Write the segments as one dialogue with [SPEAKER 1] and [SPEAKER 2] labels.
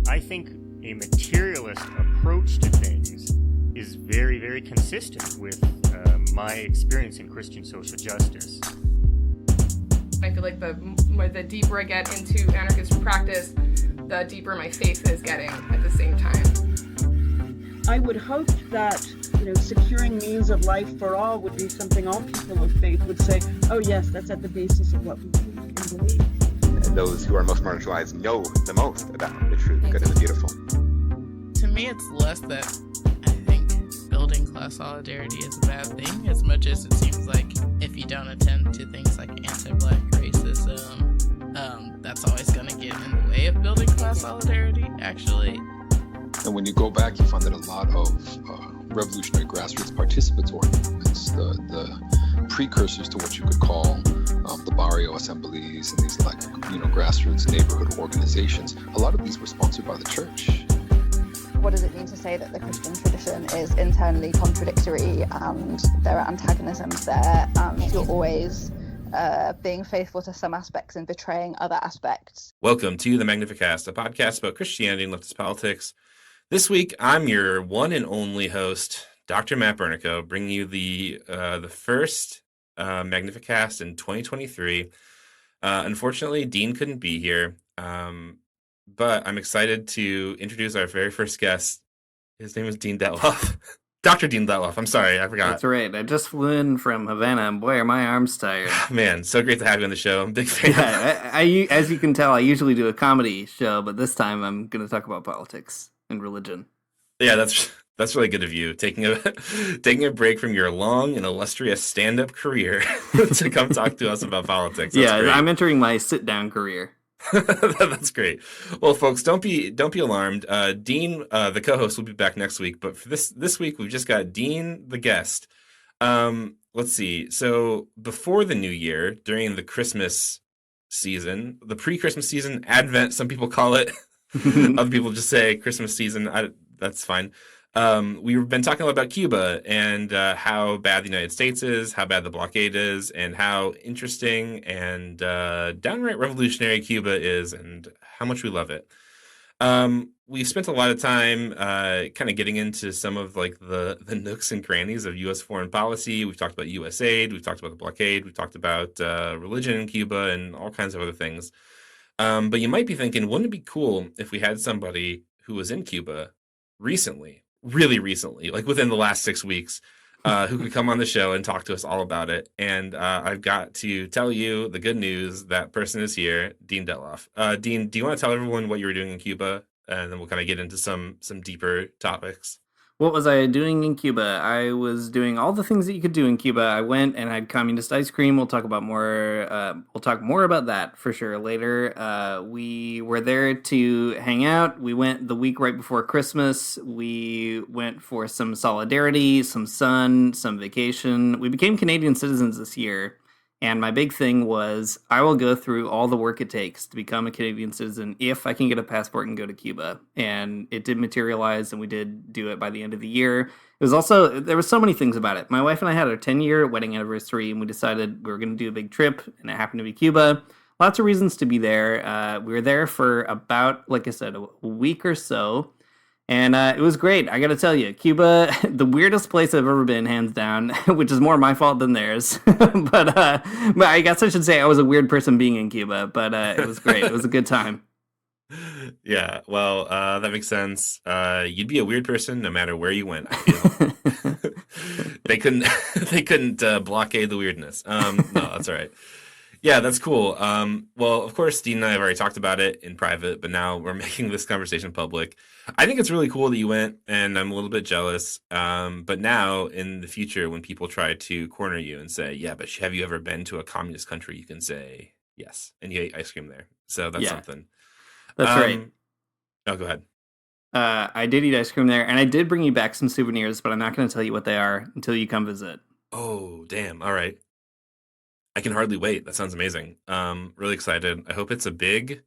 [SPEAKER 1] I think a materialist approach to things is very, very consistent with my experience in Christian social justice.
[SPEAKER 2] I feel like the deeper I get into anarchist practice, the deeper my faith is getting at the same time.
[SPEAKER 3] I would hope that, securing means of life for all would be something all people of faith would say, oh yes, that's at the basis of what we believe.
[SPEAKER 4] Those who are most marginalized know the most about the true, the good, and the beautiful.
[SPEAKER 5] To me, it's less that I think building class solidarity is a bad thing, as much as it seems like if you don't attend to things like anti-Black racism, that's always going to get in the way of building class solidarity, actually.
[SPEAKER 6] And when you go back, you find that a lot of revolutionary grassroots participatory movements, the precursors to what you could call the barrio assemblies and these grassroots neighborhood organizations, a lot of these were sponsored by the church.
[SPEAKER 7] What does it mean to say that the Christian tradition is internally contradictory and there are antagonisms there and you're always being faithful to some aspects and betraying other aspects?
[SPEAKER 8] Welcome to the Magnificast, a podcast about Christianity and leftist politics. This week, I'm your one and only host, Dr. Matt Bernico, bringing you the first Magnificast in 2023. Unfortunately, Dean couldn't be here, but I'm excited to introduce our very first guest. His name is Dean Dettloff. Dr. Dean Dettloff. I'm sorry, I forgot.
[SPEAKER 9] That's right. I just flew in from Havana, and boy, are my arms tired.
[SPEAKER 8] Man, so great to have you on the show. I'm a big fan.
[SPEAKER 9] Yeah, I as you can tell, I usually do a comedy show, but this time I'm going to talk about politics and religion.
[SPEAKER 8] Yeah, that's really good of you, taking a break from your long and illustrious stand-up career to come talk to us about politics. That's great.
[SPEAKER 9] I'm entering my sit-down career.
[SPEAKER 8] That's great. Well, folks, don't be alarmed. Dean, the co-host, will be back next week, but for this week, we've just got Dean, the guest. Let's see. So before the new year, during the Christmas season, the pre-Christmas season, Advent, some people call it. Other people just say Christmas season. That's fine. We've been talking a lot about Cuba and how bad the United States is, how bad the blockade is, and how interesting and downright revolutionary Cuba is, and how much we love it. We've spent a lot of time kind of getting into some of the nooks and crannies of U.S. foreign policy. We've talked about U.S. aid. We've talked about the blockade. We've talked about religion in Cuba and all kinds of other things. But you might be thinking, wouldn't it be cool if we had somebody who was in Cuba recently, really recently, like within the last 6 weeks, who could come on the show and talk to us all about it? And I've got to tell you the good news. That person is here, Dean Dettloff. Dean, do you want to tell everyone what you were doing in Cuba? And then we'll kind of get into some deeper topics.
[SPEAKER 9] What was I doing in Cuba? I was doing all the things that you could do in Cuba. I went and had communist ice cream. We'll talk more about that for sure later. We were there to hang out. We went the week right before Christmas. We went for some solidarity, some sun, some vacation. We became Canadian citizens this year. And my big thing was, I will go through all the work it takes to become a Canadian citizen if I can get a passport and go to Cuba. And it did materialize, and we did do it by the end of the year. It was also, there were so many things about it. My wife and I had our 10-year wedding anniversary, and we decided we were going to do a big trip, and it happened to be Cuba. Lots of reasons to be there. We were there for about, like I said, a week or so. And it was great. I got to tell you, Cuba, the weirdest place I've ever been, hands down, which is more my fault than theirs. but I guess I should say I was a weird person being in Cuba, but it was great. It was a good time.
[SPEAKER 8] Yeah, well, that makes sense. You'd be a weird person no matter where you went, I feel. They couldn't blockade the weirdness. No, that's all right. Yeah, that's cool. Well, of course, Dean and I have already talked about it in private, but now we're making this conversation public. I think it's really cool that you went, and I'm a little bit jealous. But now, in the future, when people try to corner you and say, yeah, but have you ever been to a communist country? You can say, yes, and you ate ice cream there. So that's something.
[SPEAKER 9] That's right.
[SPEAKER 8] Oh, go ahead.
[SPEAKER 9] I did eat ice cream there, and I did bring you back some souvenirs, but I'm not going to tell you what they are until you come visit.
[SPEAKER 8] Oh, damn. All right. I can hardly wait. That sounds amazing. Really excited. I hope it's a big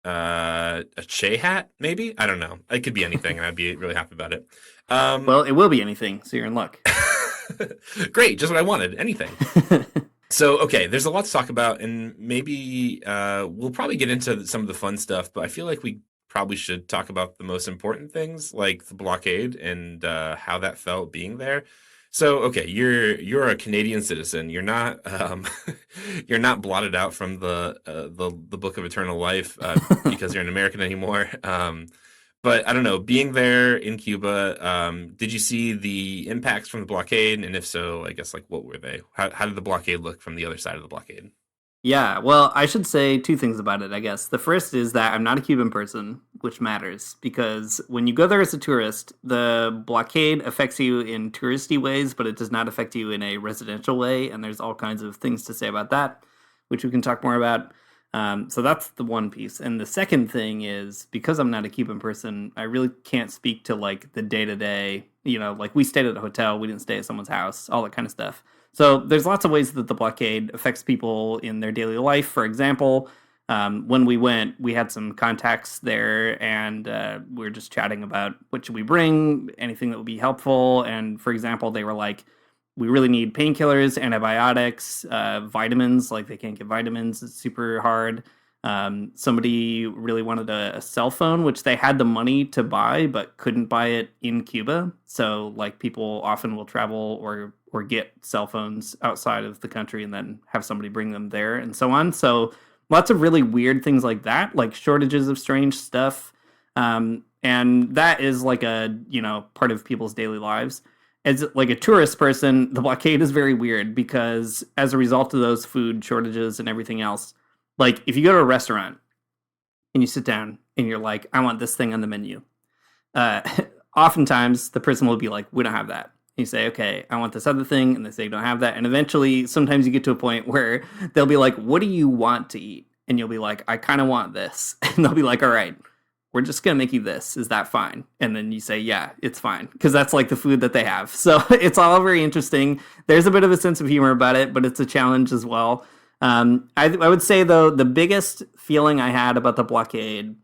[SPEAKER 8] a Che hat, maybe? I don't know. It could be anything, and I'd be really happy about it.
[SPEAKER 9] Well, it will be anything, so you're in luck.
[SPEAKER 8] Great, just what I wanted. Anything. So, okay, there's a lot to talk about, and maybe we'll probably get into some of the fun stuff, but I feel like we probably should talk about the most important things, like the blockade and how that felt being there. So, okay, you're a Canadian citizen. You're not you're not blotted out from the Book of Eternal Life because you're an American anymore. But I don't know, being there in Cuba, did you see the impacts from the blockade? And if so, I guess like what were they? How did the blockade look from the other side of the blockade?
[SPEAKER 9] Yeah, well, I should say two things about it, I guess. The first is that I'm not a Cuban person, which matters, because when you go there as a tourist, the blockade affects you in touristy ways, but it does not affect you in a residential way, and there's all kinds of things to say about that, which we can talk more about. So that's the one piece. And the second thing is, because I'm not a Cuban person, I really can't speak to, like, the day-to-day, like, we stayed at a hotel, we didn't stay at someone's house, all that kind of stuff. So there's lots of ways that the blockade affects people in their daily life. For example, when we went, we had some contacts there, and we were just chatting about what should we bring, anything that would be helpful. And for example, they were like, we really need painkillers, antibiotics, vitamins. Like, they can't get vitamins. It's super hard. Somebody really wanted a cell phone, which they had the money to buy, but couldn't buy it in Cuba. So, like, people often will travel or get cell phones outside of the country and then have somebody bring them there and so on. So lots of really weird things like that, like shortages of strange stuff. And that is like a, part of people's daily lives. As like a tourist person, the blockade is very weird because as a result of those food shortages and everything else, like if you go to a restaurant and you sit down and you're like, I want this thing on the menu. Oftentimes the person will be like, we don't have that. You say, okay, I want this other thing, and they say you don't have that. And eventually, sometimes you get to a point where they'll be like, what do you want to eat? And you'll be like, I kind of want this. And they'll be like, all right, we're just going to make you this. Is that fine? And then you say, yeah, it's fine. Because that's like the food that they have. So it's all very interesting. There's a bit of a sense of humor about it, but it's a challenge as well. I would say, though, the biggest feeling I had about the blockade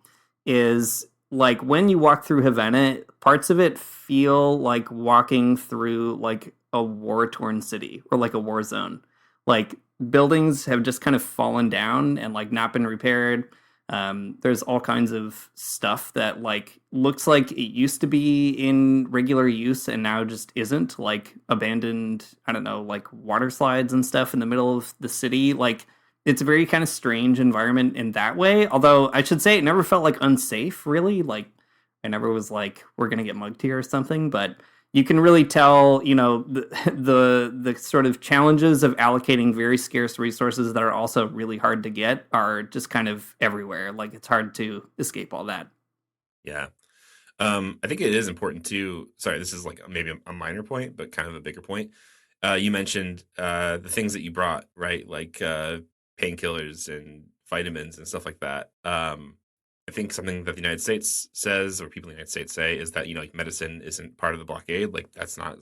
[SPEAKER 9] is like when you walk through Havana, parts of it feel like walking through like a war-torn city or like a war zone. Like buildings have just kind of fallen down and like not been repaired. There's all kinds of stuff that like looks like it used to be in regular use and now just isn't, like abandoned, I don't know, like water slides and stuff in the middle of the city. Like it's a very kind of strange environment in that way. Although I should say it never felt like unsafe, really. Like I never was like, we're going to get mugged here or something, but you can really tell, the sort of challenges of allocating very scarce resources that are also really hard to get are just kind of everywhere. Like it's hard to escape all that.
[SPEAKER 8] Yeah. I think it is important to, sorry, this is like maybe a minor point, but kind of a bigger point. You mentioned the things that you brought, right? Like painkillers and vitamins and stuff like that. I think something that the United States says, or people in the United States say, is that like medicine isn't part of the blockade. Like that's not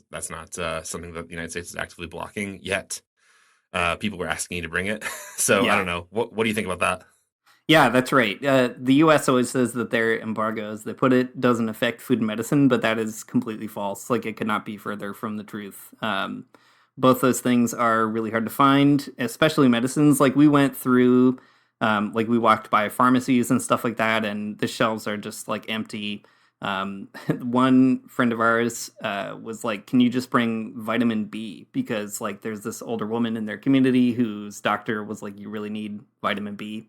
[SPEAKER 8] something that the United States is actively blocking yet. People were asking you to bring it, so yeah. I don't know. What do you think about that?
[SPEAKER 9] Yeah, that's right. The U.S. always says that their embargoes, they put it, doesn't affect food and medicine, but that is completely false. Like it could not be further from the truth. Both those things are really hard to find, especially medicines. Like we went through. Like we walked by pharmacies and stuff like that, and the shelves are just like empty. One friend of ours was like, can you just bring vitamin B? Because like there's this older woman in their community whose doctor was like, you really need vitamin B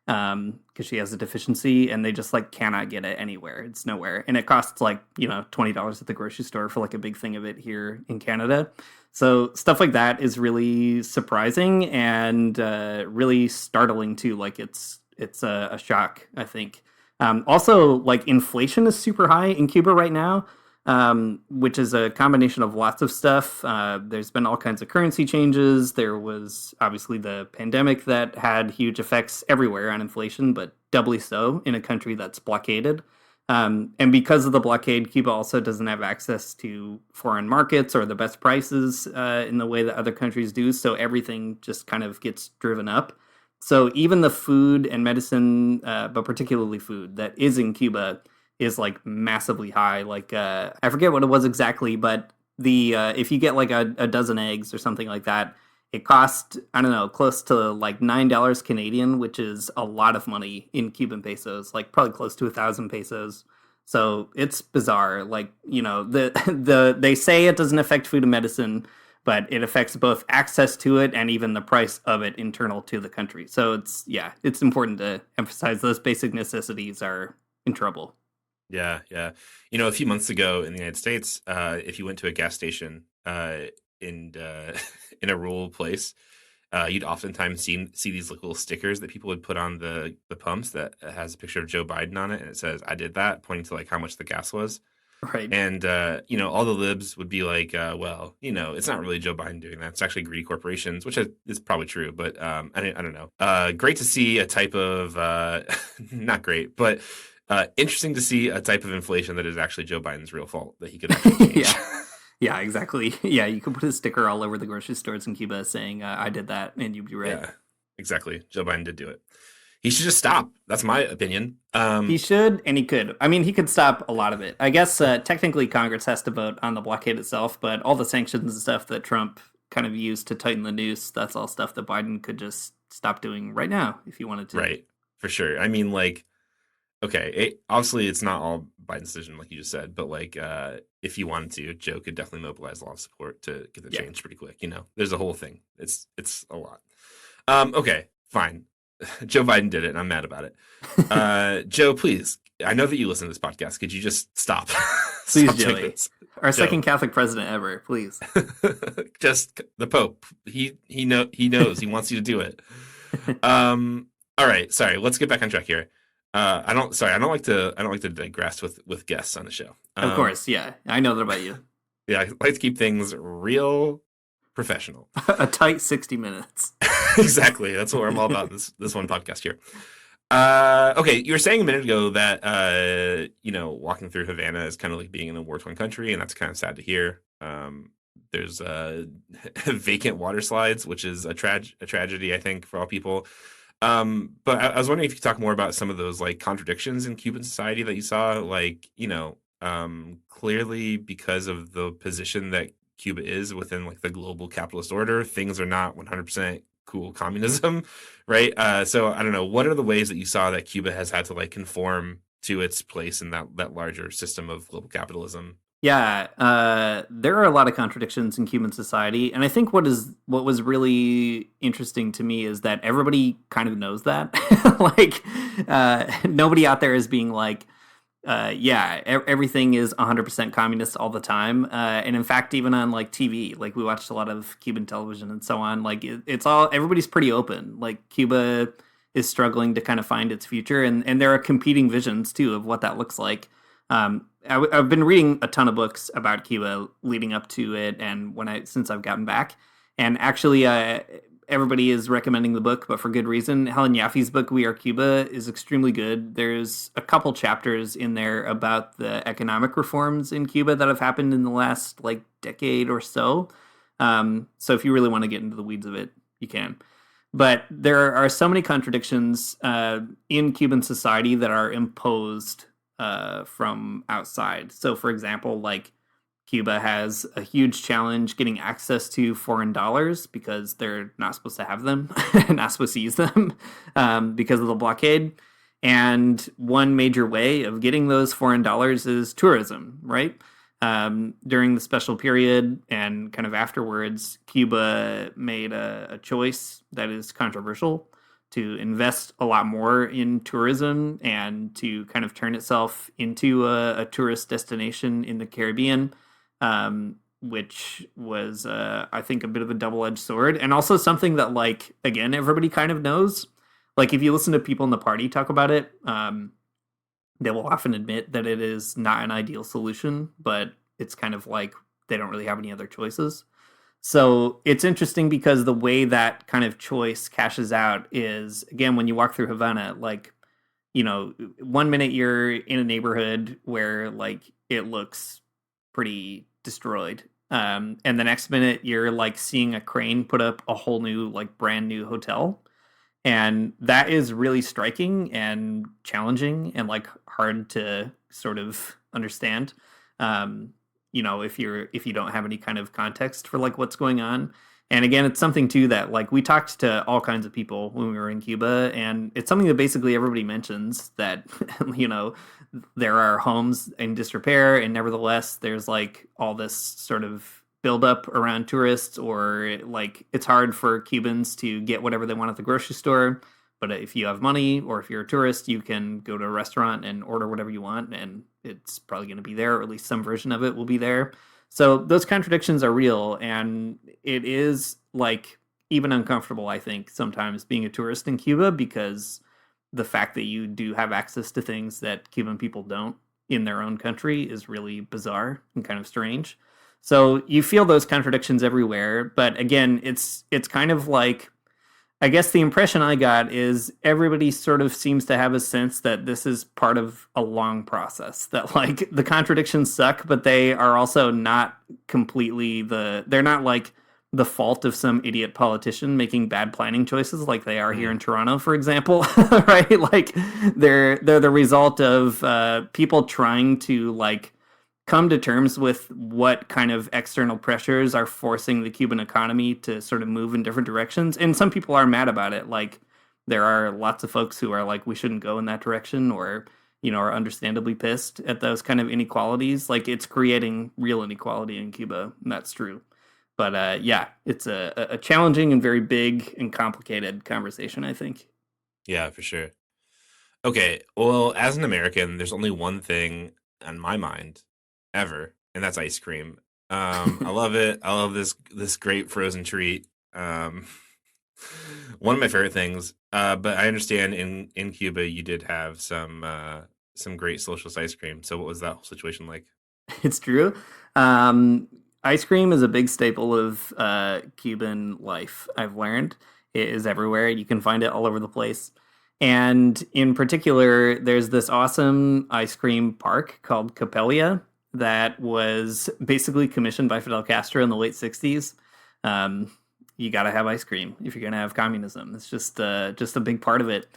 [SPEAKER 9] because she has a deficiency, and they just like cannot get it anywhere. It's nowhere. And it costs like, $20 at the grocery store for like a big thing of it here in Canada. So stuff like that is really surprising and really startling too. Like it's a shock, I think. Also, like inflation is super high in Cuba right now, which is a combination of lots of stuff. There's been all kinds of currency changes. There was obviously the pandemic that had huge effects everywhere on inflation, but doubly so in a country that's blockaded. And because of the blockade, Cuba also doesn't have access to foreign markets or the best prices in the way that other countries do. So everything just kind of gets driven up. So even the food and medicine, but particularly food that is in Cuba is like massively high. Like I forget what it was exactly, but the if you get like a dozen eggs or something like that, It cost, I don't know, close to like $9 Canadian, which is a lot of money in Cuban pesos, like probably close to 1,000 pesos. So it's bizarre. Like, they say it doesn't affect food and medicine, but it affects both access to it and even the price of it internal to the country. So it's important to emphasize those basic necessities are in trouble.
[SPEAKER 8] Yeah, yeah. A few months ago in the United States, if you went to a gas station in in a rural place, you'd oftentimes see these little stickers that people would put on the pumps that has a picture of Joe Biden on it, and it says "I did that," pointing to like how much the gas was.
[SPEAKER 9] Right.
[SPEAKER 8] And all the libs would be like, well, it's not really Joe Biden doing that. It's actually greedy corporations, which is probably true, but I don't know. Great to see a type of not great, but interesting to see a type of inflation that is actually Joe Biden's real fault that he could actually change.
[SPEAKER 9] Yeah, exactly. Yeah, you could put a sticker all over the grocery stores in Cuba saying, I did that, and you'd be right.
[SPEAKER 8] Yeah, exactly. Joe Biden did do it. He should just stop. That's my opinion.
[SPEAKER 9] He should, and he could. I mean, he could stop a lot of it. I guess technically Congress has to vote on the blockade itself, but all the sanctions and stuff that Trump kind of used to tighten the noose, that's all stuff that Biden could just stop doing right now if he wanted to.
[SPEAKER 8] Right, for sure. I mean, like, okay, obviously it's not all Biden's decision, like you just said, but like, if you wanted to, Joe could definitely mobilize a lot of support to get the change pretty quick. There's a whole thing. It's a lot. Okay, fine. Joe Biden did it, and I'm mad about it. Joe, please, I know that you listen to this podcast. Could you just stop?
[SPEAKER 9] Please,
[SPEAKER 8] Stop doing
[SPEAKER 9] Joey.
[SPEAKER 8] this.
[SPEAKER 9] Our
[SPEAKER 8] Joe.
[SPEAKER 9] second Catholic president ever, please.
[SPEAKER 8] Just the Pope. He knows. He wants you to do it. All right. Sorry. Let's get back on track here. I don't like to digress with guests on the show.
[SPEAKER 9] Of course, yeah. I know that about you.
[SPEAKER 8] Yeah, I like to keep things real professional.
[SPEAKER 9] A tight 60 minutes.
[SPEAKER 8] Exactly. That's what I'm all about. This one podcast here. Okay, you were saying a minute ago that walking through Havana is kind of like being in a war-torn country, and that's kind of sad to hear. There's vacant water slides, which is a tragedy, I think, for all people. But I was wondering if you could talk more about some of those like contradictions in Cuban society that you saw, like, clearly because of the position that Cuba is within like the global capitalist order, things are not 100% cool communism, right? So I don't know, what are the ways that you saw that Cuba has had to like conform to its place in that larger system of global capitalism?
[SPEAKER 9] Yeah, there are a lot of contradictions in Cuban society, and I think what was really interesting to me is that everybody kind of knows that. Like, nobody out there is being like, everything is 100% communist all the time. And in fact, even on like TV, like we watched a lot of Cuban television and so on, like it's all, everybody's pretty open. Like Cuba is struggling to kind of find its future, and there are competing visions too of what that looks like. I've been reading a ton of books about Cuba leading up to it, and since I've gotten back, and actually, everybody is recommending the book, but for good reason. Helen Yaffe's book, We Are Cuba, is extremely good. There's a couple chapters in there about the economic reforms in Cuba that have happened in the last like decade or so. So if you really want to get into the weeds of it, you can. But there are so many contradictions in Cuban society that are imposed from outside. So, for example, like Cuba has a huge challenge getting access to foreign dollars because they're not supposed to have them, not supposed to use them because of the blockade. And one major way of getting those foreign dollars is tourism, right? During the special period and kind of afterwards, Cuba made a choice that is controversial to invest a lot more in tourism and to kind of turn itself into a tourist destination in the Caribbean, which was, I think, a bit of a double-edged sword. And also something that, like, again, everybody kind of knows. Like, if you listen to people in the party talk about it, they will often admit that it is not an ideal solution, but it's kind of like they don't really have any other choices. So it's interesting because the way that kind of choice cashes out is, again, when you walk through Havana, like, 1 minute you're in a neighborhood where like it looks pretty destroyed. And the next minute you're like seeing a crane put up a whole new, like brand new hotel. And that is really striking and challenging and like hard to sort of understand. If you don't have any kind of context for like what's going on. And again, it's something too that like we talked to all kinds of people when we were in Cuba, and it's something that basically everybody mentions that, you know, there are homes in disrepair, and nevertheless, there's like all this sort of buildup around tourists, or like it's hard for Cubans to get whatever they want at the grocery store. But if you have money, or if you're a tourist, you can go to a restaurant and order whatever you want, and it's probably going to be there, or at least some version of it will be there. So those contradictions are real, and it is like even uncomfortable, I think, sometimes being a tourist in Cuba, because the fact that you do have access to things that Cuban people don't in their own country is really bizarre and kind of strange. So you feel those contradictions everywhere, but again, it's kind of like, I guess the impression I got is everybody sort of seems to have a sense that this is part of a long process, that like the contradictions suck, but they are also not completely they're not like the fault of some idiot politician making bad planning choices like they are here in Toronto, for example, right? Like they're the result of people trying to like come to terms with what kind of external pressures are forcing the Cuban economy to sort of move in different directions. And some people are mad about it. Like there are lots of folks who are like, we shouldn't go in that direction, or, you know, are understandably pissed at those kind of inequalities. Like it's creating real inequality in Cuba. And that's true. But yeah, it's a challenging and very big and complicated conversation, I think.
[SPEAKER 8] Yeah, for sure. Okay, well, as an American, there's only one thing on my mind ever, and that's ice cream. I love it. I love this great frozen treat. One of my favorite things. But I understand in Cuba you did have some great socialist ice cream. So what was that whole situation like?
[SPEAKER 9] It's true. Ice cream is a big staple of Cuban life, I've learned. It is everywhere. You can find it all over the place. And in particular, there's this awesome ice cream park called Capelia that was basically commissioned by Fidel Castro in the late 60s. You got to have ice cream if you're going to have communism. It's just a big part of it.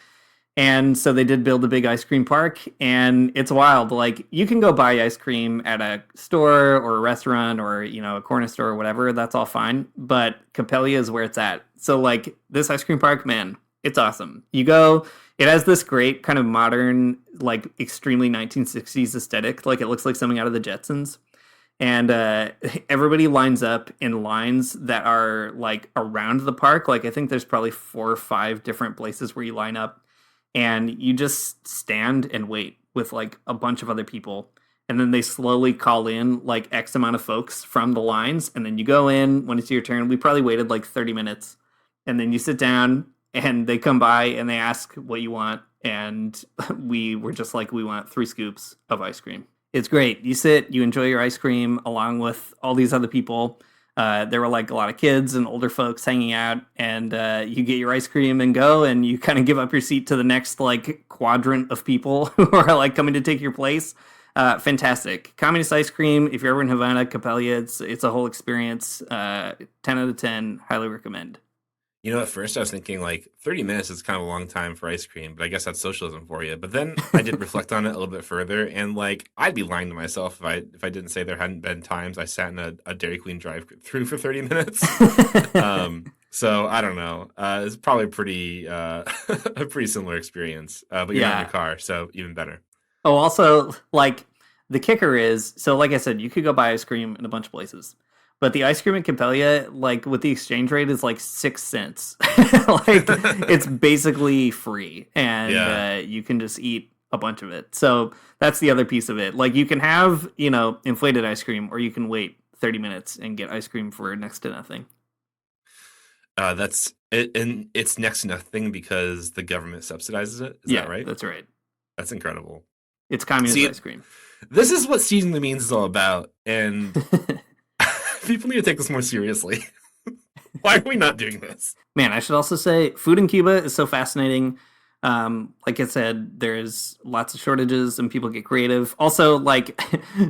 [SPEAKER 9] And so they did build a big ice cream park, and it's wild. Like you can go buy ice cream at a store or a restaurant or, you know, a corner store or whatever. That's all fine. But Capelia is where it's at. So like this ice cream park, man, it's awesome. You go, it has this great kind of modern, like extremely 1960s aesthetic. Like it looks like something out of the Jetsons. And everybody lines up in lines that are like around the park. Like I think there's probably 4 or 5 different places where you line up. And you just stand and wait with like a bunch of other people. And then they slowly call in like X amount of folks from the lines. And then you go in when it's your turn. We probably waited like 30 minutes. And then you sit down and they come by and they ask what you want. And we were just like, we want 3 scoops of ice cream. It's great. You sit, you enjoy your ice cream along with all these other people. There were like a lot of kids and older folks hanging out, and you get your ice cream and go, and you kind of give up your seat to the next like quadrant of people who are like coming to take your place. Fantastic. Communist ice cream. If you're ever in Havana, Capelia, it's a whole experience. 10 out of 10. Highly recommend.
[SPEAKER 8] You know, at first I was thinking like 30 minutes is kind of a long time for ice cream, but I guess that's socialism for you. But then I did reflect on it a little bit further, and like I'd be lying to myself if I didn't say there hadn't been times I sat in a Dairy Queen drive-through for 30 minutes. So I don't know. It's probably a pretty similar experience. But you're not in your car, so even better.
[SPEAKER 9] Oh, also, like the kicker is, so like I said, you could go buy ice cream in a bunch of places. But the ice cream in Capelia, like with the exchange rate, is like 6 cents. Like it's basically free, and you can just eat a bunch of it. So that's the other piece of it. Like you can have, you know, inflated ice cream, or you can wait 30 minutes and get ice cream for next to nothing.
[SPEAKER 8] That's it, and it's next to nothing because the government subsidizes it. Is that right?
[SPEAKER 9] That's right.
[SPEAKER 8] That's incredible.
[SPEAKER 9] It's communist ice cream.
[SPEAKER 8] This is what Seizing the Means is all about, and people need to take this more seriously. Why are we not doing this?
[SPEAKER 9] Man, I should also say food in Cuba is so fascinating. Like I said, there's lots of shortages and people get creative. Also, like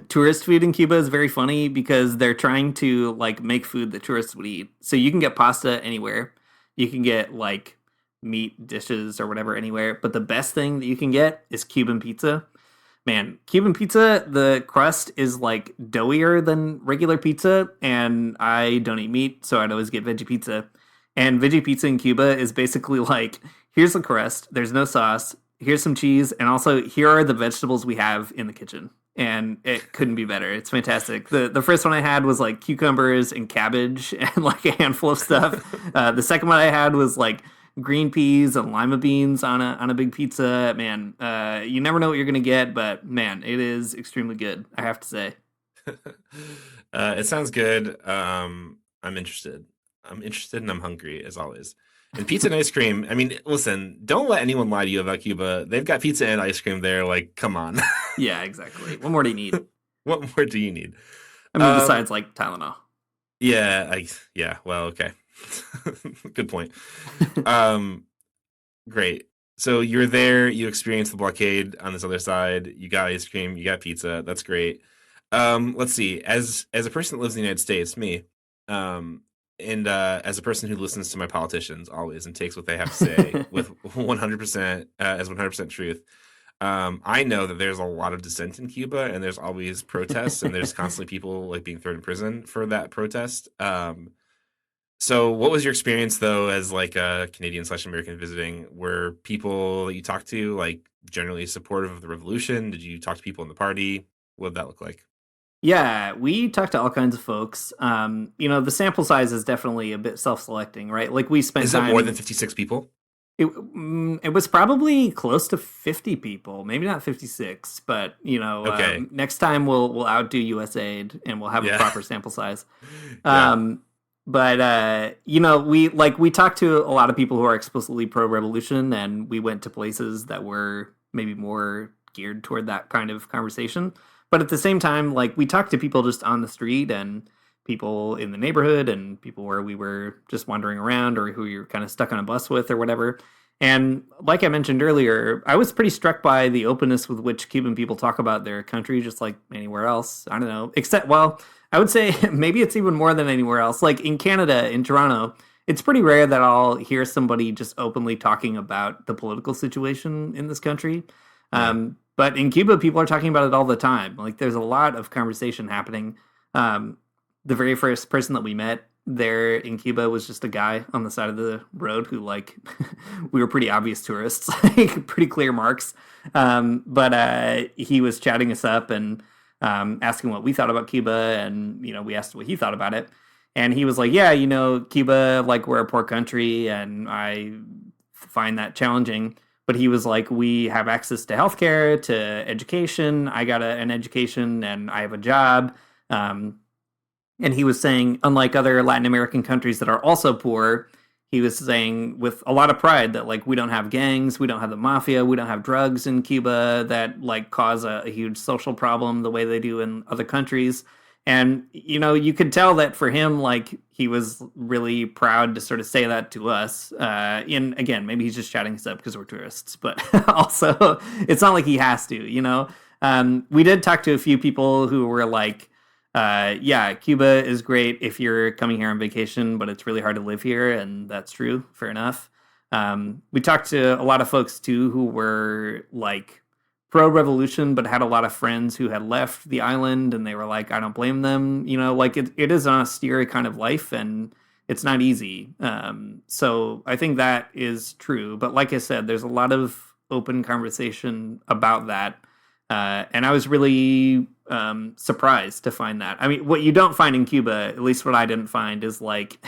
[SPEAKER 9] tourist food in Cuba is very funny because they're trying to like make food that tourists would eat. So you can get pasta anywhere. You can get like meat dishes or whatever anywhere. But the best thing that you can get is Cuban pizza. man, Cuban pizza, the crust is like doughier than regular pizza, and I don't eat meat, so I'd always get veggie pizza. And veggie pizza in Cuba is basically like, here's the crust, there's no sauce, here's some cheese, and also here are the vegetables we have in the kitchen. And it couldn't be better. It's fantastic. The first one I had was like cucumbers and cabbage and like a handful of stuff. The second one I had was like green peas and lima beans on a big pizza. Man, you never know what you're gonna get, but man, it is extremely good, I have to say.
[SPEAKER 8] It sounds good. I'm interested. And I'm hungry as always. And pizza and ice cream. I mean, listen, don't let anyone lie to you about Cuba. They've got pizza and ice cream there. Like, come on.
[SPEAKER 9] Yeah, exactly. What more do you need?
[SPEAKER 8] What more do you need?
[SPEAKER 9] I mean, besides like Tylenol.
[SPEAKER 8] Yeah. Well, okay. Good point. Great. So you're there. You experienced the blockade on this other side. You got ice cream. You got pizza. That's great. Let's see. As a person that lives in the United States, me. And as a person who listens to my politicians always and takes what they have to say with 100% as 100% truth, I know that there's a lot of dissent in Cuba, and there's always protests, and there's constantly people like being thrown in prison for that protest. So what was your experience though, as like a Canadian/American visiting? Were people that you talked to like generally supportive of the revolution? Did you talk to people in the party? What did that look like?
[SPEAKER 9] Yeah, we talked to all kinds of folks. The sample size is definitely a bit self-selecting, right? Like we spent
[SPEAKER 8] Is it more than 56 people?
[SPEAKER 9] It was probably close to 50 people, maybe not 56, but
[SPEAKER 8] Okay.
[SPEAKER 9] Next time we'll outdo USAID and we'll have a proper sample size.
[SPEAKER 8] Yeah.
[SPEAKER 9] But we talked to a lot of people who are explicitly pro-revolution, and we went to places that were maybe more geared toward that kind of conversation. But at the same time, like we talked to people just on the street and people in the neighborhood and people where we were just wandering around or who you're kind of stuck on a bus with or whatever. And like I mentioned earlier, I was pretty struck by the openness with which Cuban people talk about their country, just like anywhere else. I don't know, except, well, I would say maybe it's even more than anywhere else. Like in Canada, in Toronto, it's pretty rare that I'll hear somebody just openly talking about the political situation in this country. But in Cuba, people are talking about it all the time. Like there's a lot of conversation happening. The very first person that we met there in Cuba was just a guy on the side of the road who, like, we were pretty obvious tourists, like pretty clear marks. But he was chatting us up and asking what we thought about Cuba, and we asked what he thought about it. And he was like, yeah, Cuba, like we're a poor country, and I find that challenging. But he was like, we have access to healthcare, to education. I got an education and I have a job. And he was saying, unlike other Latin American countries that are also poor, he was saying with a lot of pride that like we don't have gangs, we don't have the mafia, we don't have drugs in Cuba that like cause a huge social problem the way they do in other countries. And, you could tell that for him, like, he was really proud to sort of say that to us. Again, maybe he's just chatting us up because we're tourists, but also it's not like he has to, We did talk to a few people who were like, yeah, Cuba is great if you're coming here on vacation, but it's really hard to live here. And that's true. Fair enough. We talked to a lot of folks, too, who were like pro-revolution, but had a lot of friends who had left the island, and they were like, I don't blame them. Like it is an austere kind of life, and it's not easy. So I think that is true. But like I said, there's a lot of open conversation about that. And I was really surprised to find that. I mean, what you don't find in Cuba, at least what I didn't find, is like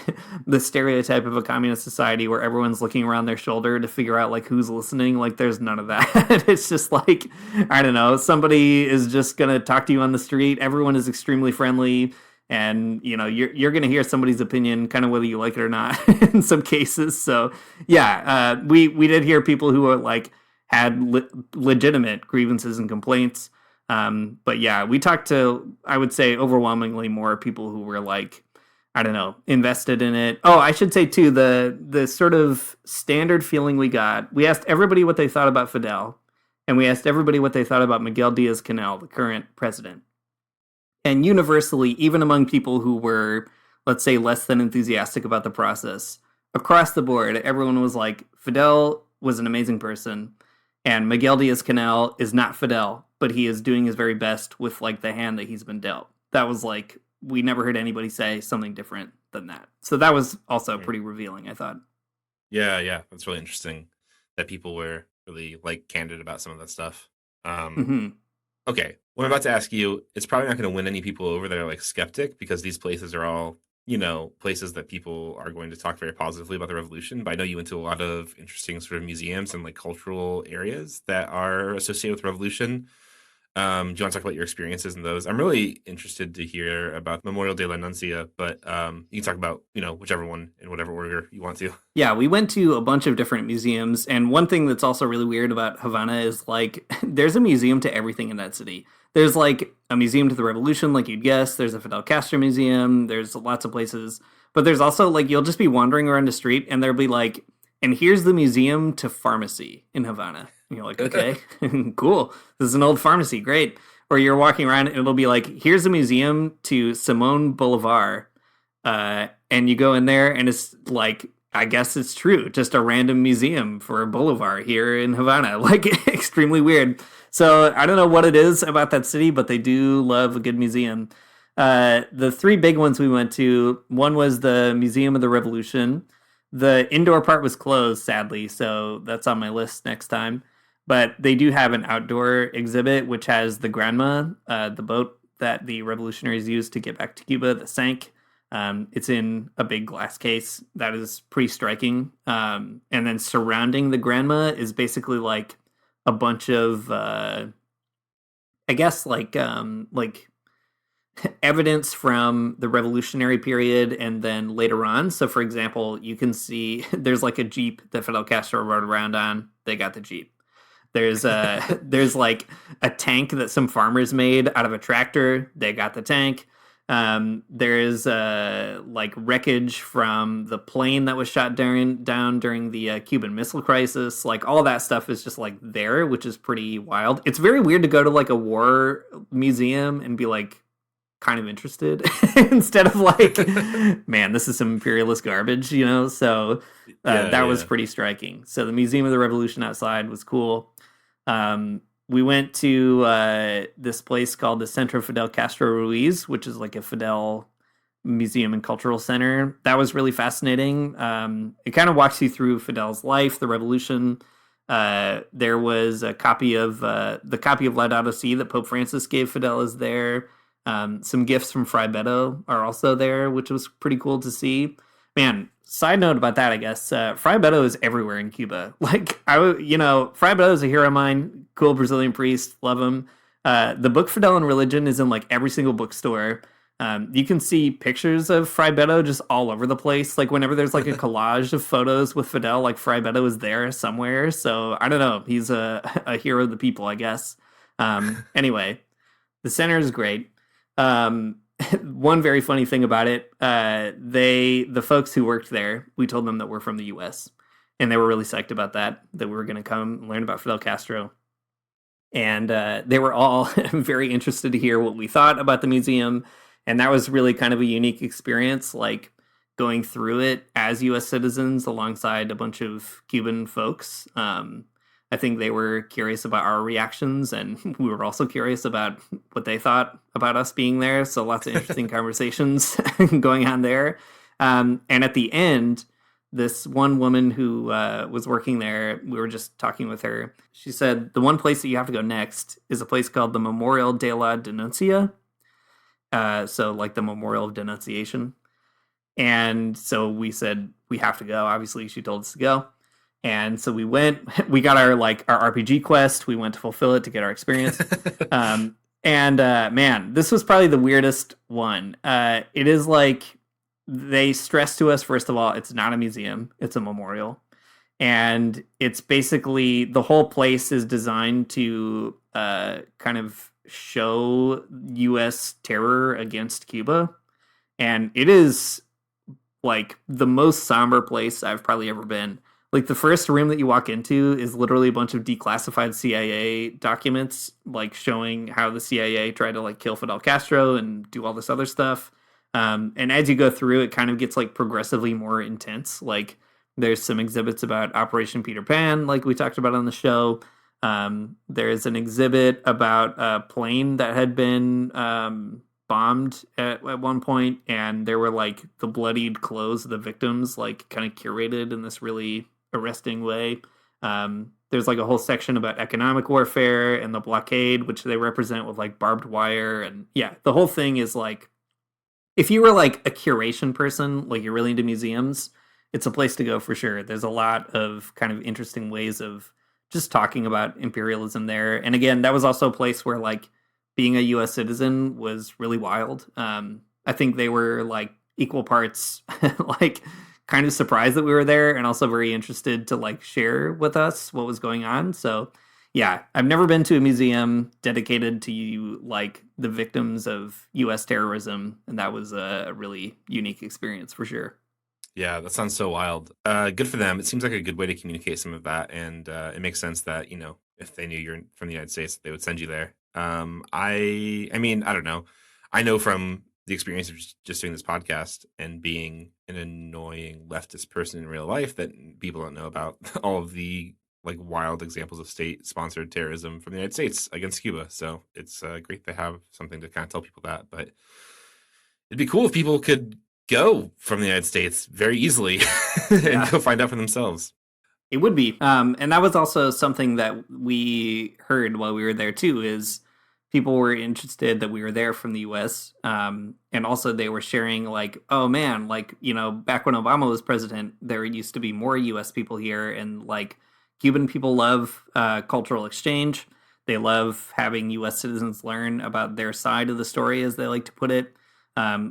[SPEAKER 9] the stereotype of a communist society where everyone's looking around their shoulder to figure out like who's listening. Like there's none of that. It's just like, I don't know, somebody is just going to talk to you on the street. Everyone is extremely friendly. And, you're going to hear somebody's opinion kind of whether you like it or not in some cases. So, yeah, we did hear people who are like, had legitimate grievances and complaints. But yeah, we talked to, I would say, overwhelmingly more people who were like, I don't know, invested in it. Oh, I should say too, the sort of standard feeling we got, we asked everybody what they thought about Fidel, and we asked everybody what they thought about Miguel Diaz-Canel, the current president. And universally, even among people who were, let's say, less than enthusiastic about the process, across the board, everyone was like, Fidel was an amazing person, and Miguel Diaz-Canel is not Fidel. but he is doing his very best with like the hand that he's been dealt. That was like, we never heard anybody say something different than that. So that was also pretty revealing, I thought.
[SPEAKER 8] Yeah, that's really interesting that people were really like candid about some of that stuff. Okay, what I'm about to ask you, it's probably not going to win any people over that are like skeptic, because these places are all, you know, places that people are going to talk very positively about the revolution. But I know you went to a lot of interesting sort of museums and like cultural areas that are associated with revolution. Do you want to talk about your experiences in those? I'm really interested to hear about Memorial de la Nuncia, but you can talk about, you know, whichever one in whatever order you want to.
[SPEAKER 9] Yeah, we went to a bunch of different museums, and one thing that's also really weird about Havana is like there's a museum to everything in that city. There's like a museum to the revolution, like you'd guess. There's a Fidel Castro museum. There's lots of places, but there's also like you'll just be wandering around the street, and there'll be like, and here's the museum to pharmacy in Havana. And you're like, okay, cool. This is an old pharmacy, great. Or you're walking around, and it'll be like, here's a museum to Simon Bolivar, and you go in there, and it's like, I guess it's true, just a random museum for Bolivar here in Havana. Like, extremely weird. So I don't know what it is about that city, but they do love a good museum. The three big ones we went to, one was the Museum of the Revolution. The indoor part was closed, sadly, so that's on my list next time. But they do have an outdoor exhibit, which has the Granma, the boat that the revolutionaries used to get back to Cuba that sank. It's in a big glass case. That is pretty striking. And then surrounding the Granma is basically like a bunch of, I guess, like evidence from the revolutionary period and then later on. So, for example, you can see there's like a Jeep that Fidel Castro rode around on. They got the Jeep. There's like a tank that some farmers made out of a tractor. They got the tank. There's like wreckage from the plane that was shot down during the Cuban Missile Crisis. Like all that stuff is just like there, which is pretty wild. It's very weird to go to like a war museum and be like kind of interested instead of like, man, this is some imperialist garbage, you know? So that was pretty striking. So the Museum of the Revolution outside was cool. We went to this place called the Centro Fidel Castro Ruiz, which is like a Fidel museum and cultural center. That was really fascinating. It kind of walks you through Fidel's life, the revolution. There was a copy of the copy of Laudato Si that Pope Francis gave Fidel is there. Some gifts from Fray Beto are also there, which was pretty cool to see. Man, side note about that, I guess, Fray Beto is everywhere in Cuba. Like, Fray Beto is a hero of mine. Cool Brazilian priest. Love him. The book Fidel and Religion is in like every single bookstore. You can see pictures of Fray Beto just all over the place. Like whenever there's like a collage of photos with Fidel, like Fray Beto is there somewhere. So I don't know. He's a hero of the people, I guess. Anyway, the center is great. One very funny thing about it, the folks who worked there, we told them that we're from the U.S. and they were really psyched about that we were going to come and learn about Fidel Castro. And they were all very interested to hear what we thought about the museum. And that was really kind of a unique experience, like going through it as U.S. citizens alongside a bunch of Cuban folks. I think they were curious about our reactions, and we were also curious about what they thought about us being there. So lots of interesting conversations going on there. And at the end, this one woman who was working there, we were just talking with her. She said, the one place that you have to go next is a place called the Memorial de la Denuncia. So like the Memorial of Denunciation. And so we said, we have to go. Obviously, she told us to go. And so we went, we got our RPG quest. We went to fulfill it to get our experience. Man, this was probably the weirdest one. It is like, they stress to us, first of all, it's not a museum, it's a memorial. And it's basically, the whole place is designed to kind of show U.S. terror against Cuba. And it is like the most somber place I've probably ever been. Like the first room that you walk into is literally a bunch of declassified CIA documents, like showing how the CIA tried to like kill Fidel Castro and do all this other stuff. And as you go through, it kind of gets like progressively more intense. Like there's some exhibits about Operation Peter Pan, like we talked about on the show. There's an exhibit about a plane that had been bombed at one point, and there were like the bloodied clothes of the victims, like kind of curated in this really arresting way. There's like a whole section about economic warfare and the blockade, which they represent with like barbed wire. And yeah, the whole thing is like, if you were like a curation person, like you're really into museums, it's a place to go for sure. There's a lot of kind of interesting ways of just talking about imperialism there. And again, that was also a place where like being a US citizen was really wild. I think they were like equal parts like kind of surprised that we were there and also very interested to like share with us what was going on. So yeah, I've never been to a museum dedicated to like the victims of US terrorism, and that was a really unique experience for sure.
[SPEAKER 8] Yeah, that sounds so wild. Good for them. It seems like a good way to communicate some of that, and it makes sense that, you know, if they knew you're from the United States, they would send you there. I mean, I don't know. I know from the experience of just doing this podcast and being an annoying leftist person in real life that people don't know about all of the like wild examples of state-sponsored terrorism from the United States against Cuba. So it's great to have something to kind of tell people that. But it'd be cool if people could go from the United States very easily and go find out for themselves.
[SPEAKER 9] It would be. And that was also something that we heard while we were there too, is people were interested that we were there from the US. And also they were sharing like, oh man, like, you know, back when Obama was president, there used to be more US people here, and like Cuban people love cultural exchange. They love having US citizens learn about their side of the story, as they like to put it.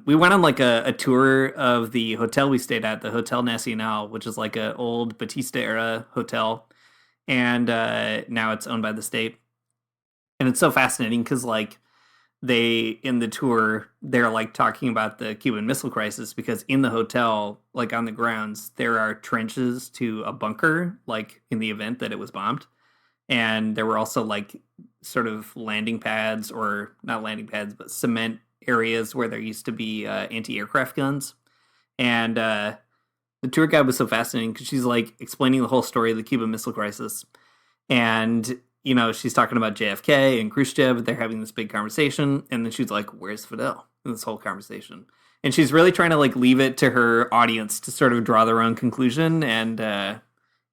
[SPEAKER 9] We went on like a tour of the hotel we stayed at, the Hotel Nacional, which is like an old Batista era hotel. And now it's owned by the state. And it's so fascinating because like in the tour, they're like talking about the Cuban Missile Crisis, because in the hotel, like on the grounds, there are trenches to a bunker, like in the event that it was bombed. And there were also like sort of landing pads, or not landing pads, but cement areas where there used to be anti-aircraft guns. And the tour guide was so fascinating because she's like explaining the whole story of the Cuban Missile Crisis. And, you know, she's talking about JFK and Khrushchev. They're having this big conversation. And then she's like, where's Fidel in this whole conversation? And she's really trying to like leave it to her audience to sort of draw their own conclusion. And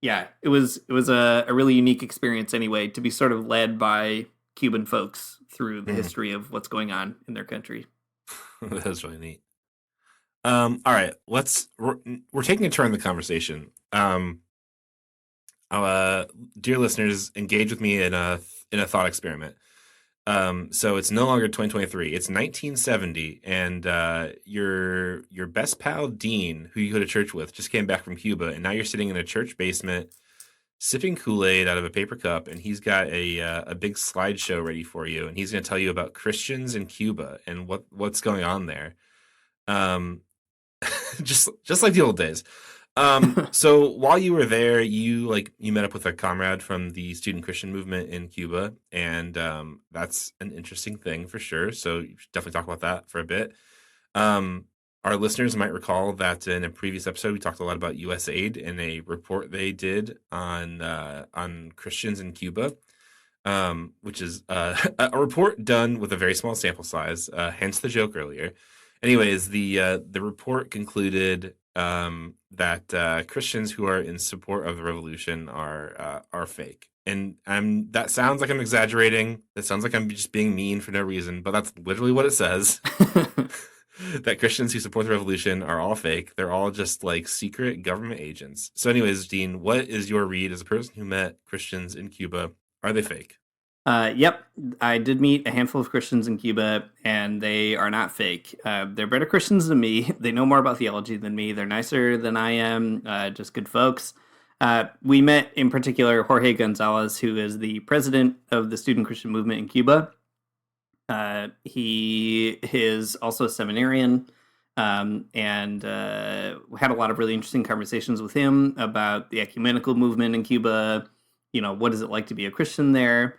[SPEAKER 9] yeah, it was a really unique experience anyway, to be sort of led by Cuban folks through the history of what's going on in their country.
[SPEAKER 8] That's really neat. All right, we're taking a turn in the conversation. Dear listeners, engage with me in a thought experiment. So it's no longer 2023; it's 1970, and your best pal Dean, who you go to church with, just came back from Cuba, and now you're sitting in a church basement, sipping Kool-Aid out of a paper cup, and he's got a big slideshow ready for you, and he's going to tell you about Christians in Cuba and what's going on there. Just like the old days. So while you were there, you met up with a comrade from the student Christian movement in Cuba, and that's an interesting thing for sure. So you should definitely talk about that for a bit. Our listeners might recall that in a previous episode, we talked a lot about USAID and a report they did on Christians in Cuba, which is a report done with a very small sample size, hence the joke earlier. Anyways, the report concluded that Christians who are in support of the revolution are fake. And that sounds like I'm exaggerating. That sounds like I'm just being mean for no reason, but that's literally what it says. That Christians who support the revolution are all fake. They're all just like secret government agents. So anyways, Dean, what is your read as a person who met Christians in Cuba? Are they fake?
[SPEAKER 9] Yep. I did meet a handful of Christians in Cuba, and they are not fake. They're better Christians than me. They know more about theology than me. They're nicer than I am. Just good folks. We met, in particular, Jorge Gonzalez, who is the president of the student Christian movement in Cuba. He is also a seminarian, and had a lot of really interesting conversations with him about the ecumenical movement in Cuba. You know, what is it like to be a Christian there?